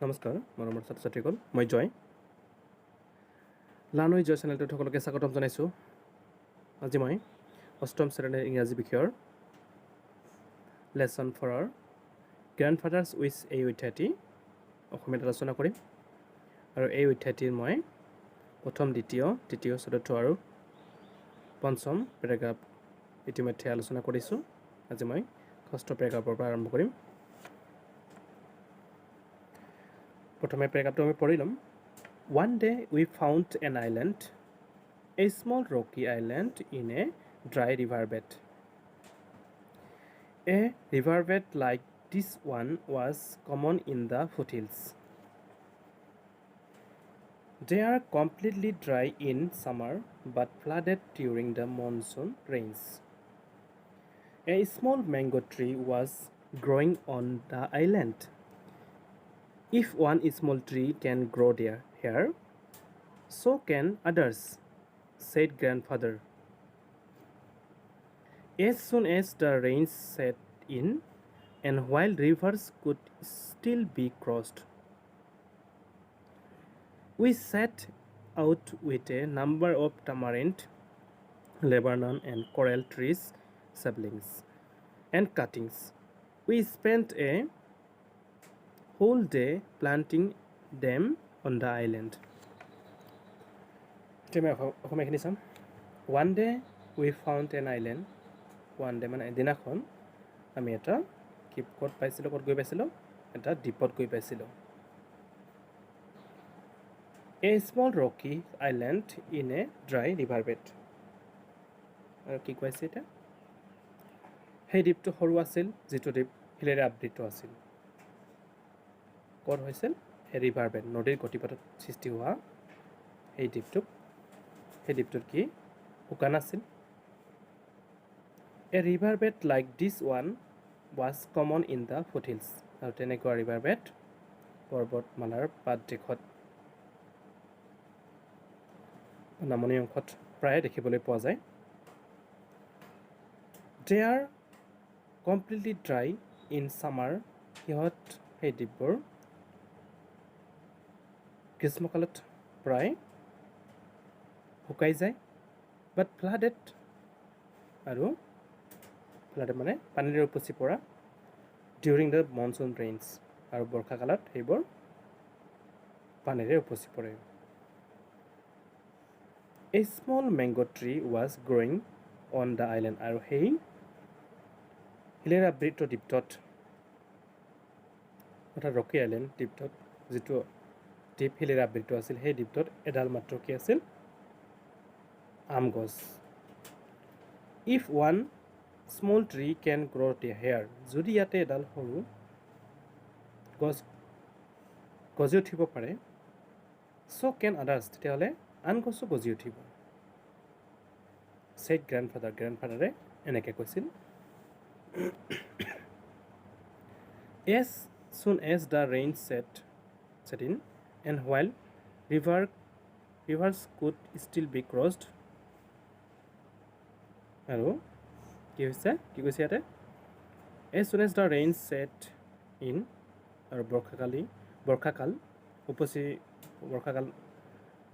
নমস্কাৰ মৰমৰ ছাত্ৰ ছাত্ৰীসকল মই জয় লাৰ্ণ উইথ জয় চেনেলটোত সকলোকে স্বাগতম জনাইছোঁ আজি মই অষ্টম শ্ৰেণীৰ ইংৰাজী বিষয়ৰ লেছন ফ'ৰৰ গ্ৰেণ্ডফাদাৰ্ছ উইথ এই অধ্যায়টি অসমীয়াত আলোচনা কৰিম আৰু এই অধ্যায়টিৰ মই প্ৰথম দ্বিতীয় তৃতীয় চতুৰ্থ আৰু পঞ্চম পেৰাগ্ৰাফ ইতিমধ্যে আলোচনা কৰিছোঁ আজি মই ষষ্ঠ পেৰাগ্ৰাফৰ পৰা আৰম্ভ কৰিম প্ৰথমে পেৰাগ্ৰাফটো আমি পঢ়ি ল'ম One day we found an island, a small rocky island in a dry riverbed. A riverbed like this one was common in the foothills. They are completely dry in summer but flooded during the monsoon rains. A small mango tree was growing on the island. If one small tree can grow here, so can others, said grandfather. As soon as the rains set in, and while rivers could still be crossed, we set out with a number of tamarind, Lebanon and coral trees, saplings, and cuttings. We spent a whole day planting them on the island. One day we found an island. One day মানে এদিনাখন আমি এটা ক'ত গৈ পাইছিলোঁ এটা দ্বীপত গৈ পাইছিলোঁ A small rocky island in a dry riverbed. আৰু কি কৈছে এটা সেই দ্বীপটো সৰু আছিল যিটো দ্বীপ শিলেৰে আবৃত আছিল ক'ত হৈছিল ৰিভাৰবেড নদীৰ গতিপথত সৃষ্টি হোৱা এই দ্বীপটোত কি শুকান আছিল A riverbed like this one was common in the foothills. আৰু তেনেকুৱা ৰিভাৰবেড পৰ্বতমালাৰ পাদদেশত নামনি অংশত প্ৰায় দেখিবলৈ পোৱা যায় They are completely dry in summer. সিহঁত সেই দ্বীপবোৰ গ্ৰীষ্মকালত প্ৰায় শুকাই যায় বাট ফ্লাডেড আৰু ফ্লাডেড মানে পানীৰে উপচি পৰা ডিউৰিং দ্য মনচুন ৰেইনছ আৰু বৰ্ষাকালত সেইবোৰ পানীৰে উপচি পৰে A small mango tree was growing on the island. আৰু সেই শিলেৰে আবৃত দ্বীপটোত অৰ্থাৎ ৰকি আইলেণ্ড দ্বীপটোত যিটো দ্বীপ শিলেৰে আবৃত আছিল সেই দ্বীপটোত এডাল মাত্ৰ কি আছিল আম গছ If one small tree can grow here, যদি ইয়াতে এডাল সৰু গছ গজি উঠিব পাৰে so can others, তেতিয়াহ'লে আন গছো গজি উঠিব said grandfather এনেকৈ কৈছিল As soon as the rain set in and while rivers could still be crossed আৰু কি কৈছে ইয়াতে As soon as the rain set in আৰু বৰ্ষাকাল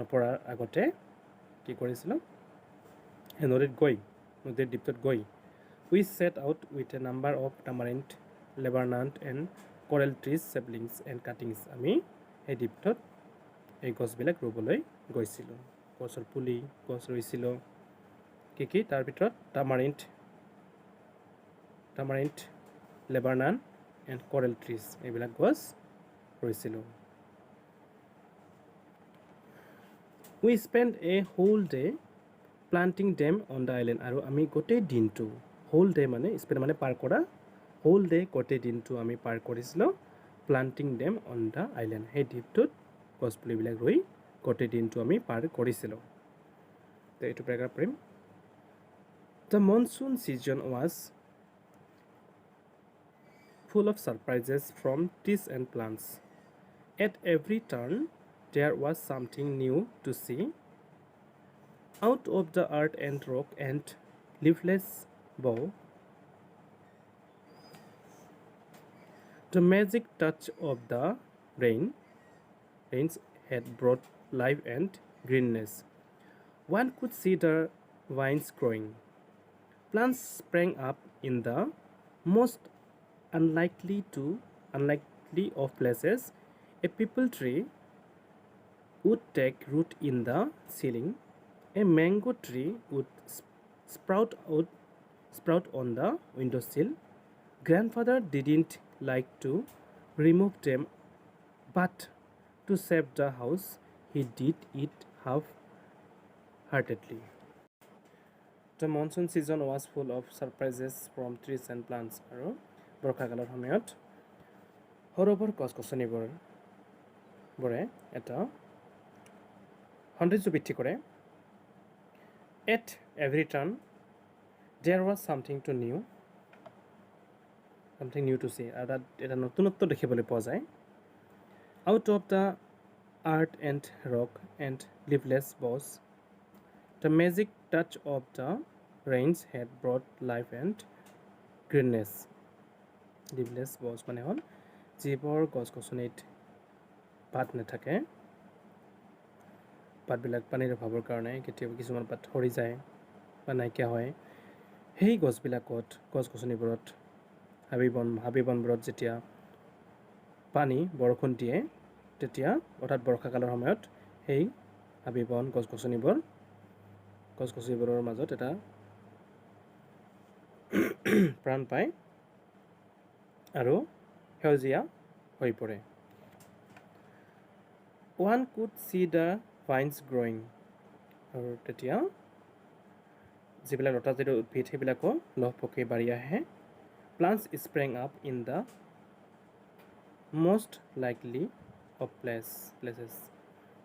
নপৰাৰ আগতে কি কৰিছিল নদীৰ দ্বীপটোত গৈ We set out with a number of tamarind, Lebanon and coral trees, saplings and cuttings. আমি সেই দ্বীপটোত এই গছবিলাক ৰুবলৈ গৈছিলোঁ গছৰ পুলি গছ ৰুইছিলোঁ কি তাৰ ভিতৰত tamarind, Lebanon and coral trees এইবিলাক গছ ৰুইছিলোঁ We spent a whole day planting them on the island. আৰু আমি গোটেই দিনটো whole day মানে spend মানে পাৰ কৰা whole day গোটেই দিনটো আমি পাৰ কৰিছিলোঁ planting them on the island. সেই দ্বীপটোত গছপুলিবিলাক ৰুই গোটেই দিনটো আমি পাৰ কৰিছিলোঁ তো এইটো পেৰাগ্ৰাফ পঢ়িম The monsoon season was full of surprises from trees and plants. At every turn there was something new to see. Out of the earth and rock and leafless bough, the magic touch of the rains had brought life and greenness. One could see the vines growing. Plants sprang up in the most unlikely of places. A peepal tree would take root in the ceiling. A mango tree would sprout on the windowsill. Grandfather didn't like to remove them, but to save the house, he did it half-heartedly. The monsoon season was full of surprises from trees and plants. আৰু বৰ্ষাকালৰ সময়ত সৰোবৰ গছ গছনিবোৰে এটা সৌন্দৰ্য বৃদ্ধি কৰে. At every turn, there was something new to see. আৰু তাত এটা নতুনত্ব দেখিবলৈ পোৱা যায়. Out of the earth and rock and leafless boughs, the magic touch of the rains had brought life and greenness. Leafless boughs মানে হ'ল যিবোৰ গছ গছনিত পাত নাথাকে, পাতবিলাক পানীৰ অভাৱৰ কাৰণে কেতিয়াবা কিছুমান পাত সৰি যায় বা নাইকিয়া হয়. সেই গছবিলাকত গছ গছনিবোৰত হাবি বনবোৰত যেতিয়া পানী বৰষুণ দিয়ে তেতিয়া অৰ্থাৎ বৰ্ষাকালৰ সময়ত সেই হাবি বন গছ গছনিবোৰৰ মাজত এটা প্ৰাণ পায় আৰু সেউজীয়া হৈ পৰে. One could see the vines growing. আৰু তেতিয়া যিবিলাক লতাজাতীয় উদ্ভিদ সেইবিলাকো লহপহকৈ বাঢ়ি আহে. Plants sprang up in the most likely of places.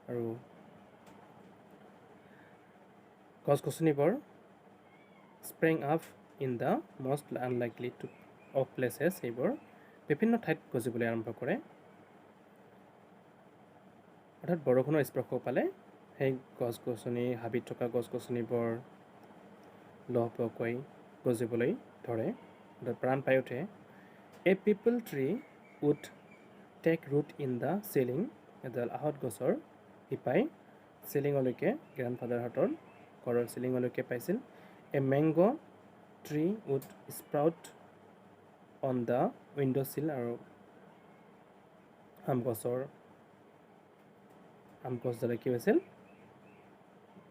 আৰু গছ গছনিবোৰ sprang up in the most unlikely of places. সেইবোৰ বিভিন্ন ঠাইত গজিবলৈ আৰম্ভ কৰে. অৰ্থাৎ বৰষুণৰ স্পৰ্শ পালে সেই গছ গছনি হাবিত থকা গছ গছনিবোৰ লহপহকৈ গজিবলৈ ধৰে, অৰ্থাৎ প্ৰাণ পাই উঠে. A peepal tree would take root in the ceiling. এডাল আহঁত গছৰ শিপাই চিলিঙলৈকে গ্ৰেণ্ডফাদাৰহঁতৰ ঘৰৰ চিলিঙলৈকে পাইছিল. A mango tree would sprout on the windowsill. আৰু আম গছডালে কি হৈছিল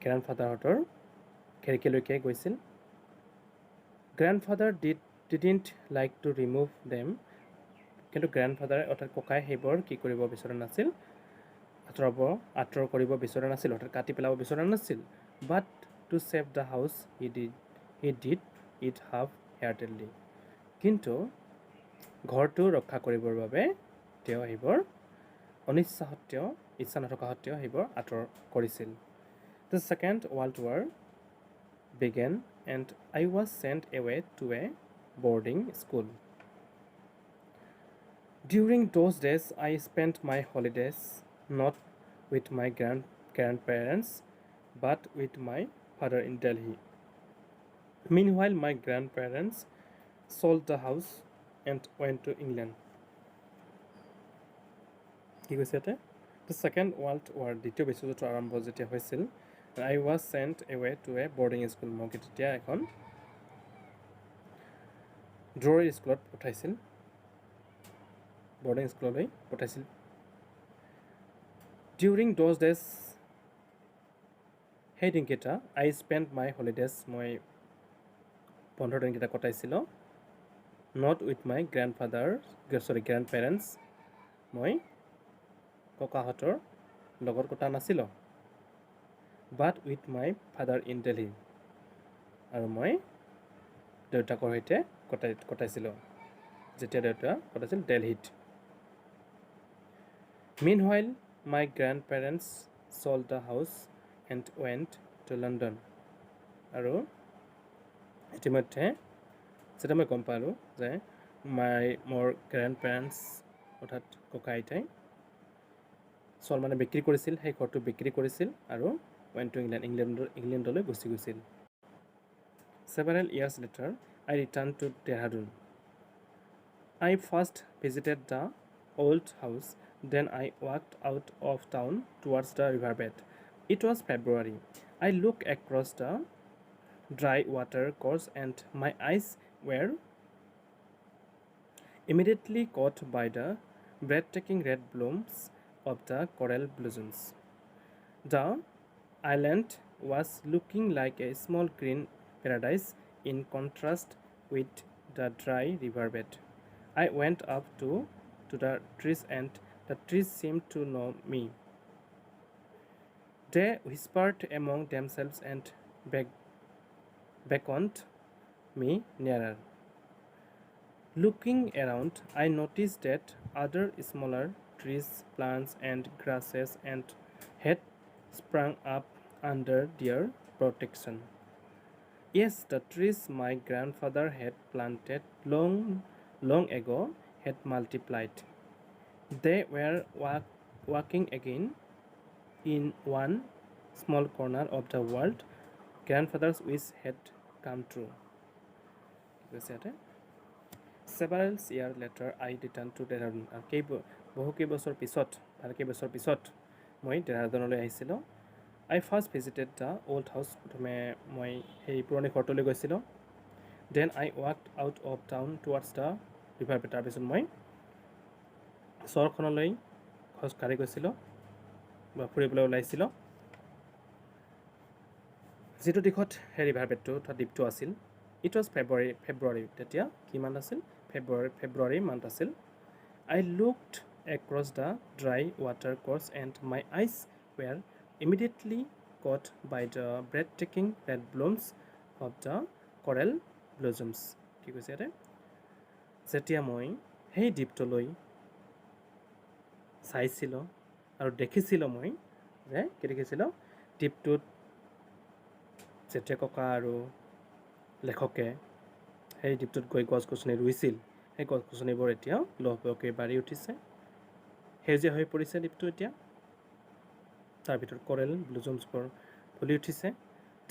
গ্ৰেণ্ডফাদাৰহঁতৰ খিৰিকীলৈকে গৈছিল. Grandfather didn't like to remove them. কিন্তু গ্ৰেণ্ডফাদাৰে অৰ্থাৎ ককাই সেইবোৰ কি কৰিব বিচৰা নাছিল, আঁতৰ কৰিব বিচৰা নাছিল, অৰ্থাৎ কাটি পেলাব বিচৰা নাছিল. But to save the house, he did it half-heartedly. কিন্তু ঘৰটো ৰক্ষা কৰিবৰ বাবে তেওঁ সেইবোৰ ইচ্ছা নথকা সত্ত্বেও সেইবোৰ আঁতৰ কৰিছিল. The Second World War began and I was sent away to a boarding school. During those days, I spent my holidays not with my grandparents, but with my father in Delhi. Meanwhile, my grandparents sold the house and went to England. কি কৈছে ইয়াতে? The Second World War, দ্বিতীয় বিশ্বযুদ্ধ আৰম্ভ যেতিয়া হৈছিল, I was sent away to a boarding school. মোক তেতিয়া এখন ড্ৰ'ৰ স্কুলত পঠাইছিল, বৰ্ডিং স্কুললৈ পঠাইছিল. During those days, সেই দিনকেইটা I spent my holidays, মই বন্ধৰ দিনকেইটা কটাইছিলোঁ, not with my grandparents, মই ককাহঁতৰ লগত কটা নাছিলোঁ, but with my father in Delhi, আৰু মই দেউতাকৰ সৈতে কটাইছিলোঁ, যেতিয়া দেউতা কটাইছিল দেলহিত. Meanwhile, my grandparents sold the house and went to London. আৰু ইতিমধ্যে যেতিয়া মই গম পালোঁ যে মোৰ গ্ৰেণ্ডপেৰেণ্টছ অৰ্থাৎ ককা আইতাই মানে বিক্ৰী কৰিছিল, সেই ঘৰটো বিক্ৰী কৰিছিল আৰু went to ইংলেণ্ডলৈ গুচি গৈছিল. Several years later, I returned to Dehradun. I first visited the old house Then I walked out of town towards the riverbed. It was February. I looked across the dry water course and my eyes were immediately caught by the breathtaking red blooms of the coral blossoms. The island was looking like a small green paradise in contrast with the dry riverbed. I went up to the trees and the trees seemed to know me. They whispered among themselves and beckoned me nearer. Looking around, I noticed that other smaller trees, plants, and grasses had sprung up under their protection. Yes, the trees my grandfather had planted long ago had multiplied. They were walking again in one small corner of the world. Grandfather's wish had come true. Several years later, I returned to Dehradun. আৰু বহু কেইবছৰ পিছত মই ডেৰাডুনলৈ আহিছিলোঁ. I first visited the old house. প্ৰথমে মই সেই পুৰণি ঘৰটোলৈ গৈছিলোঁ. Then I walked out of town towards the riverbed. তাৰপিছত মই চহৰখনলৈ খোজকাঢ়ি গৈছিলোঁ বা ফুৰিবলৈ ওলাইছিলোঁ. যিটো দিশত সেই ৰিভাৰবেডটো অৰ্থাৎ দ্বীপটো আছিল. It was February. তেতিয়া কি মান্থ আছিল? February month আছিল. I looked across the dry water course and my eyes were immediately caught by the breathtaking red blooms of the coral blossoms. কি কৈছে ইয়াতে? যেতিয়া মই সেই দ্বীপটোলৈ চাইছিলোঁ আৰু দেখিছিলোঁ মই যে কি দেখিছিলোঁ দ্বীপটোত যেতিয়া ককা আৰু লেখকে সেই দ্বীপটোত গৈ গছ গছনি ৰুইছিল, সেই গছ গছনিবোৰ এতিয়া লহপহকৈ বাঢ়ি উঠিছে, সেউজীয়া হৈ পৰিছে দ্বীপটো এতিয়া. তাৰ ভিতৰত কৰেল ব্লুজমছবোৰ ফুলি উঠিছে.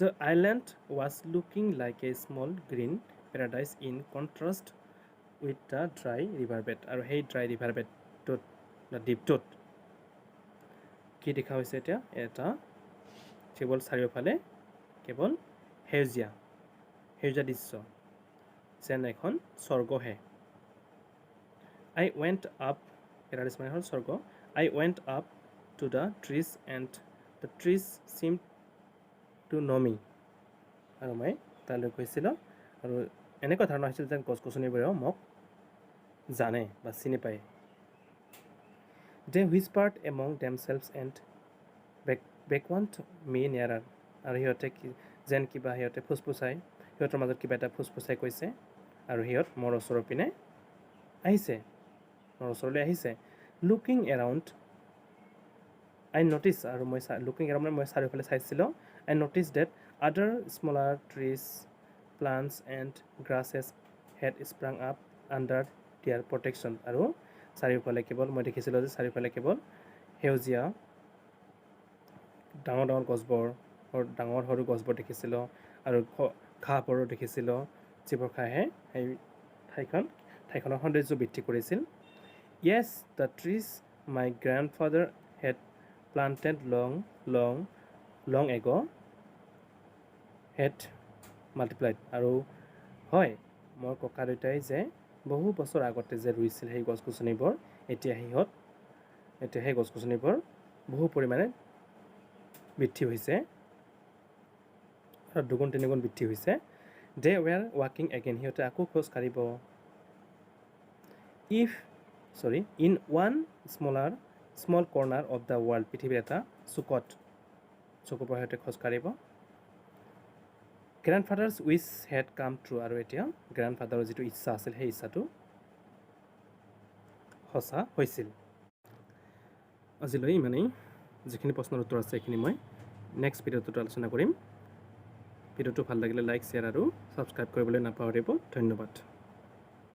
The island was looking like a small green paradise in contrast with the dry riverbed. আৰু সেই ড্ৰাই ৰিভাৰবেডটোত দ্বীপটোত কি দেখা হৈছে এতিয়া? এটা কেৱল চাৰিওফালে কেৱল সেউজীয়া দৃশ্য, যেন এখন স্বৰ্গহে. I went up, paradise মানে হ'ল স্বৰ্গ. I went up to the trees and the trees seemed to know me. আৰু মই তালৈ গৈছিলোঁ আৰু এনেকুৱা ধাৰণা হৈছিল যেন গছ গছনিবোৰেও মোক জানে বা চিনি পায়. They whispered among themselves and beckoned me nearer. আৰু সিহঁতে যেন কিবা সিহঁতে ফুচফুচাই, সিহঁতৰ মাজত কিবা এটা ফুচফুচাই কৈছে আৰু সিহঁত মোৰ ওচৰৰ পিনে আহিছে, মোৰ ওচৰলৈ আহিছে. Looking around, I noticed, আৰু মই looking around মই চাৰিওফালে চাইছিলোঁ. I noticed that other smaller trees, plants and grasses had sprung up under their protection. আৰু চাৰিওফালে কেৱল মই দেখিছিলোঁ যে চাৰিওফালে কেৱল সেউজীয়া ডাঙৰ ডাঙৰ গছবোৰ, ডাঙৰ সৰু গছবোৰ দেখিছিলোঁ আৰু ঘাঁহবোৰো দেখিছিলোঁ, যিবোৰ ঘাঁহে সেই ঠাইখনৰ সৌন্দৰ্য বৃদ্ধি কৰিছিল. Yes, the trees my grandfather had planted long ago had multiplied. আৰু হয়, মোৰ ককা দেউতাই যে বহু বছৰ আগতে যে ৰুইছিল সেই গছ গছনিবোৰ, এতিয়া সেই গছ গছনিবোৰ বহু পৰিমাণে বৃদ্ধি হৈছে আৰু দুগুণ তিনিগুণ বৃদ্ধি হৈছে. They were walking again. সিহঁতে আকৌ খোজ কাঢ়িব. In one small corner of the world. পৃথিৱীৰ এটা চুকৰ পৰা সিহঁতে খোজ কাঢ়িব. Grandfather's wish had come true. আৰু এতিয়া গ্ৰেণ্ডফাদাৰৰ যিটো ইচ্ছা আছিল সেই ইচ্ছাটো সঁচা হৈছিল. আজিলৈ ইমানেই. যিখিনি প্ৰশ্নৰ উত্তৰ আছে সেইখিনি মই নেক্সট ভিডিঅ'টোত আলোচনা কৰিম. ভিডিঅ'টো ভাল লাগিলে লাইক, শ্বেয়াৰ আৰু ছাবস্ক্ৰাইব কৰিবলৈ নাপাহৰিব. ধন্যবাদ.